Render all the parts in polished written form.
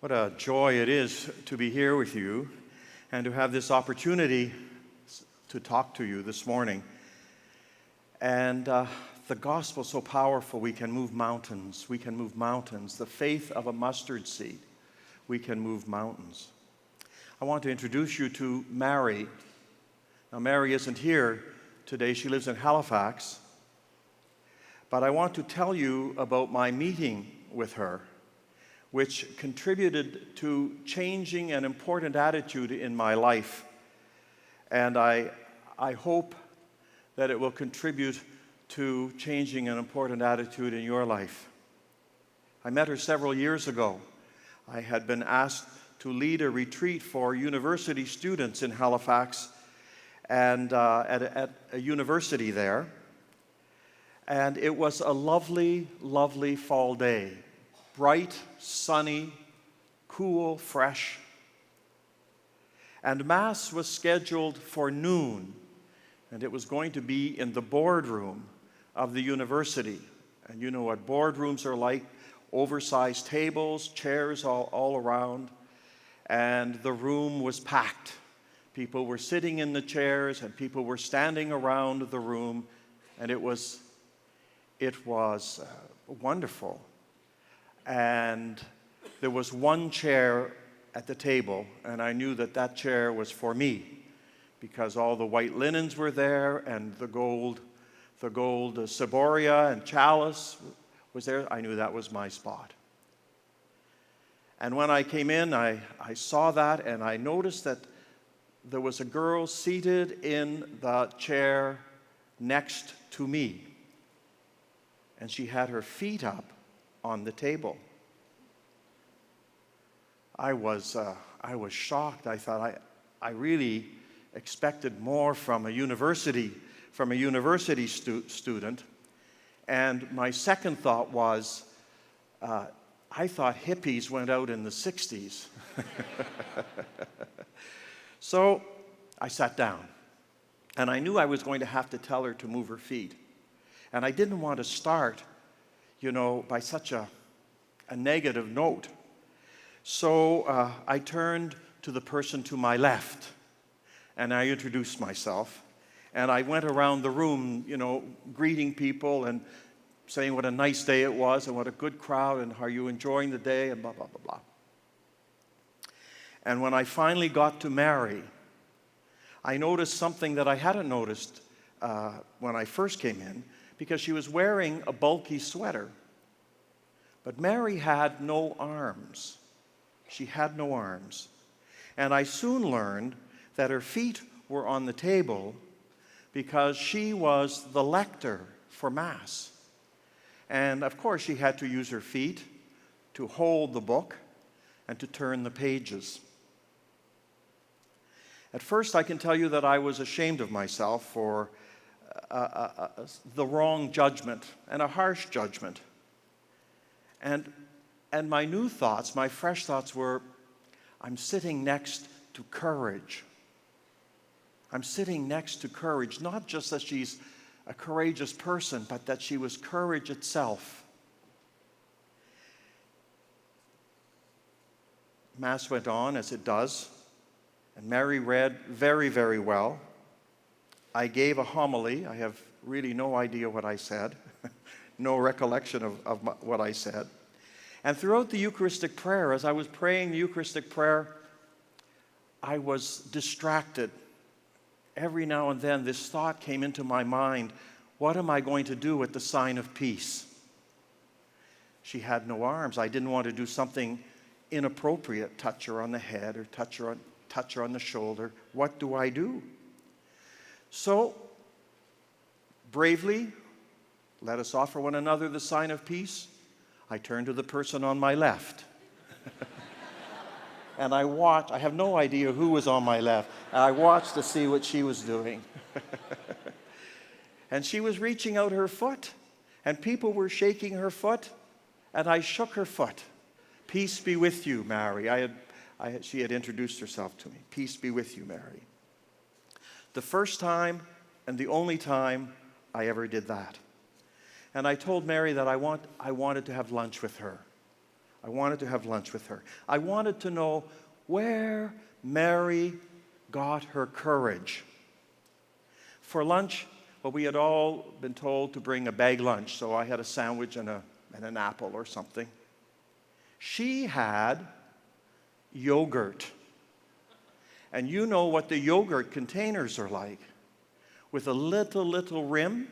What a joy it is to be here with you and to have this opportunity to talk to you this morning. And the gospel is so powerful, we can move mountains. We can move mountains. The faith of a mustard seed, we can move mountains. I want to introduce you to Mary. Now, Mary isn't here today. She lives in Halifax. But I want to tell you about my meeting with her, which contributed to changing an important attitude in my life. And I hope that it will contribute to changing an important attitude in your life. I met her several years ago. I had been asked to lead a retreat for university students in Halifax and at a university there. And it was a lovely, lovely fall day. Bright, sunny, cool, fresh. And Mass was scheduled for noon, and it was going to be in the boardroom of the university. And you know what boardrooms are like, oversized tables, chairs all around, and the room was packed. People were sitting in the chairs, and people were standing around the room, and it was wonderful. And there was one chair at the table, and I knew that chair was for me because all the white linens were there, and the gold ciboria and chalice was there. I knew that was my spot. And when I came in, I saw that, and I noticed that there was a girl seated in the chair next to me, and she had her feet up on the table. I was shocked. I thought I really expected more from a university student. And my second thought was, I thought hippies went out in the 60s. So I sat down, and I knew I was going to have to tell her to move her feet. And I didn't want to start, by such a negative note. So I turned to the person to my left, and I introduced myself. And I went around the room, greeting people and saying what a nice day it was and what a good crowd and are you enjoying the day and blah, blah, blah, blah. And when I finally got to Mary, I noticed something that I hadn't noticed when I first came in, because she was wearing a bulky sweater. But Mary had no arms. She had no arms. And I soon learned that her feet were on the table because she was the lector for Mass. And of course, she had to use her feet to hold the book and to turn the pages. At first, I can tell you that I was ashamed of myself for the wrong judgment and a harsh judgment. And my new thoughts, my fresh thoughts were, I'm sitting next to courage. I'm sitting next to courage, not just that she's a courageous person, but that she was courage itself. Mass went on, as it does, and Mary read very, very well. I gave a homily. I have really no idea what I said, no recollection of what I said. And throughout the Eucharistic prayer, as I was praying the Eucharistic prayer, I was distracted. Every now and then, this thought came into my mind, what am I going to do with the sign of peace? She had no arms. I didn't want to do something inappropriate, touch her on the head or touch her on the shoulder. What do I do? So, bravely, let us offer one another the sign of peace. I turned to the person on my left. And I watched. I have no idea who was on my left. I watched to see what she was doing. And she was reaching out her foot, and people were shaking her foot, and I shook her foot. Peace be with you, Mary. She had introduced herself to me. Peace be with you, Mary. The first time and the only time I ever did that. And I told Mary that I wanted to have lunch with her. I wanted to have lunch with her. I wanted to know where Mary got her courage. For lunch, well, we had all been told to bring a bag lunch, so I had a sandwich and an apple or something. She had yogurt. And you know what the yogurt containers are like. With a little rim,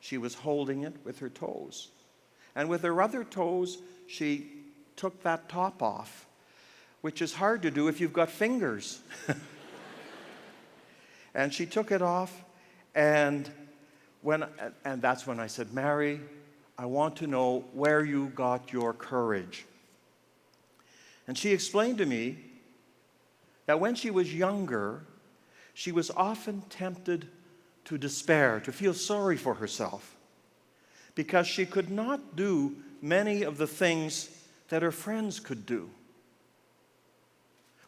she was holding it with her toes. And with her other toes, she took that top off, which is hard to do if you've got fingers. And she took it off, and that's when I said, Mary, I want to know where you got your courage. And she explained to me that when she was younger, she was often tempted to despair, to feel sorry for herself, because she could not do many of the things that her friends could do.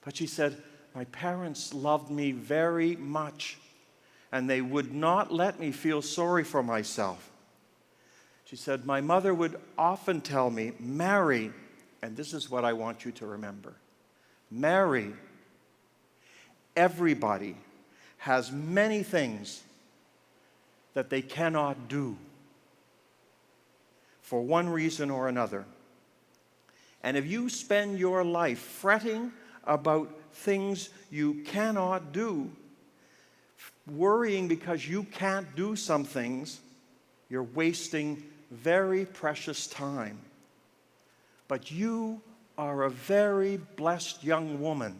But she said, my parents loved me very much, and they would not let me feel sorry for myself. She said, my mother would often tell me, Mary, and this is what I want you to remember, Mary, everybody has many things that they cannot do for one reason or another. And if you spend your life fretting about things you cannot do, worrying because you can't do some things, you're wasting very precious time. But you are a very blessed young woman.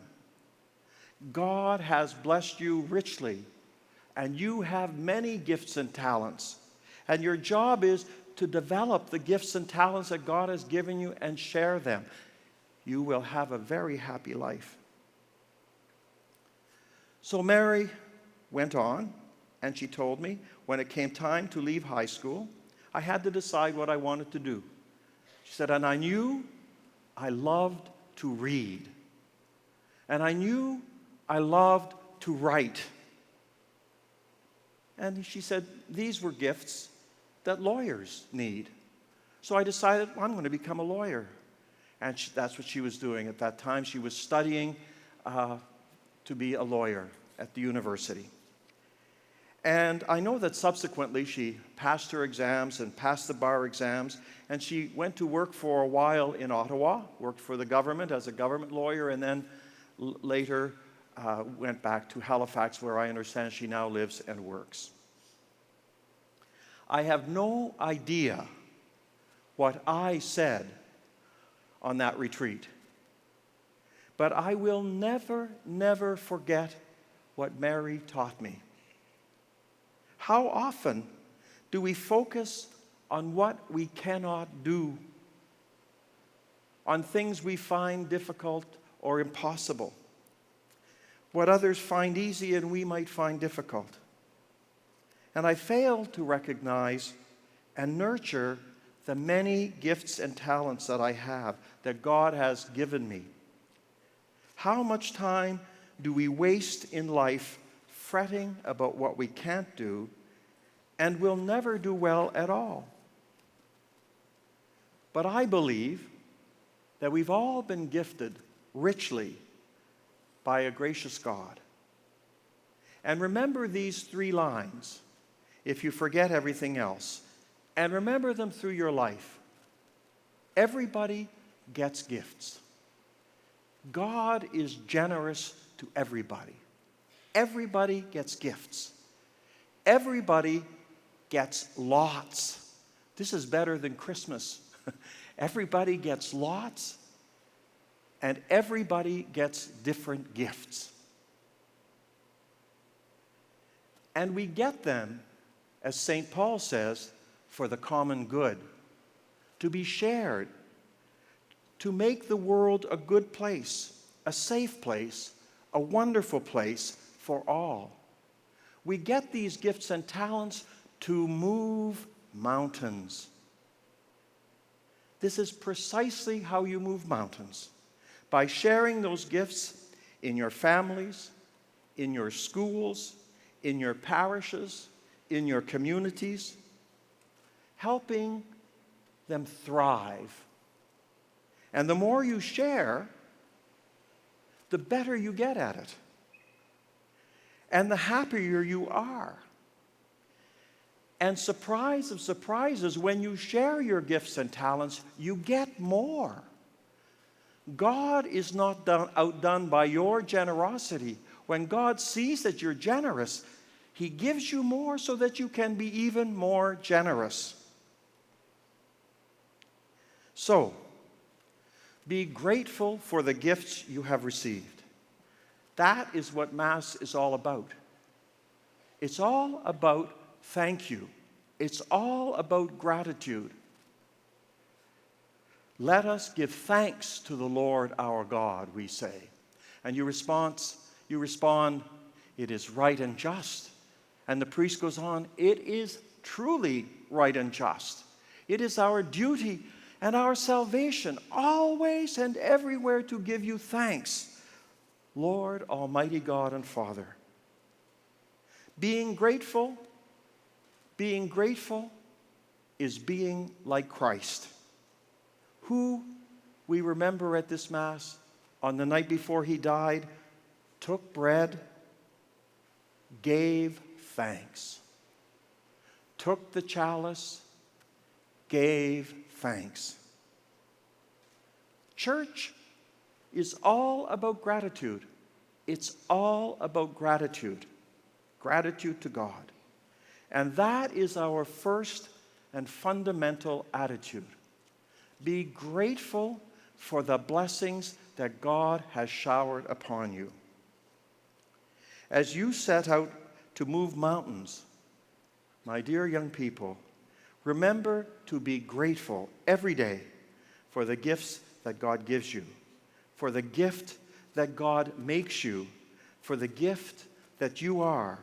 God has blessed you richly, and you have many gifts and talents. And your job is to develop the gifts and talents that God has given you and share them. You will have a very happy life. So Mary went on, and she told me when it came time to leave high school, I had to decide what I wanted to do. She said, and I knew I loved to read. And I knew I loved to write. And she said, these were gifts that lawyers need. So I decided, well, I'm going to become a lawyer. And that's what she was doing at that time. She was studying to be a lawyer at the university. And I know that subsequently she passed her exams and passed the bar exams, and she went to work for a while in Ottawa, worked for the government as a government lawyer, and then later went back to Halifax, where I understand she now lives and works. I have no idea what I said on that retreat, but I will never forget what Mary taught me. How often do we focus on what we cannot do, on things we find difficult or impossible, what others find easy and we might find difficult? And I fail to recognize and nurture the many gifts and talents that I have, that God has given me. How much time do we waste in life fretting about what we can't do and will never do well at all? But I believe that we've all been gifted richly by a gracious God. And remember these 3 lines if you forget everything else, and remember them through your life. Everybody gets gifts. God is generous to everybody. Everybody gets gifts. Everybody gets lots. This is better than Christmas. Everybody gets lots, and everybody gets different gifts. And we get them, as St. Paul says, for the common good, to be shared, to make the world a good place, a safe place, a wonderful place for all. We get these gifts and talents to move mountains. This is precisely how you move mountains, by sharing those gifts in your families, in your schools, in your parishes, in your communities, helping them thrive. And the more you share, the better you get at it. And the happier you are. And surprise of surprises, when you share your gifts and talents, you get more. God is not outdone by your generosity. When God sees that you're generous, He gives you more so that you can be even more generous. So, be grateful for the gifts you have received. That is what Mass is all about. It's all about thank you. It's all about gratitude. Let us give thanks to the Lord our God, we say. And you respond, it is right and just. And the priest goes on, it is truly right and just. It is our duty and our salvation always and everywhere to give you thanks, Lord, Almighty God and Father. Being grateful is being like Christ, who we remember at this Mass on the night before He died, took bread, gave thanks, took the chalice, gave thanks. Church is all about gratitude. It's all about gratitude. Gratitude to God. And that is our first and fundamental attitude. Be grateful for the blessings that God has showered upon you. As you set out to move mountains, my dear young people, remember to be grateful every day for the gifts that God gives you, for the gift that God makes you, for the gift that you are.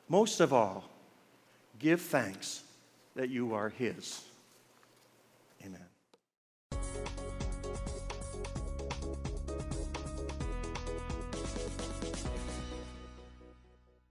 Most of all, give thanks that you are His.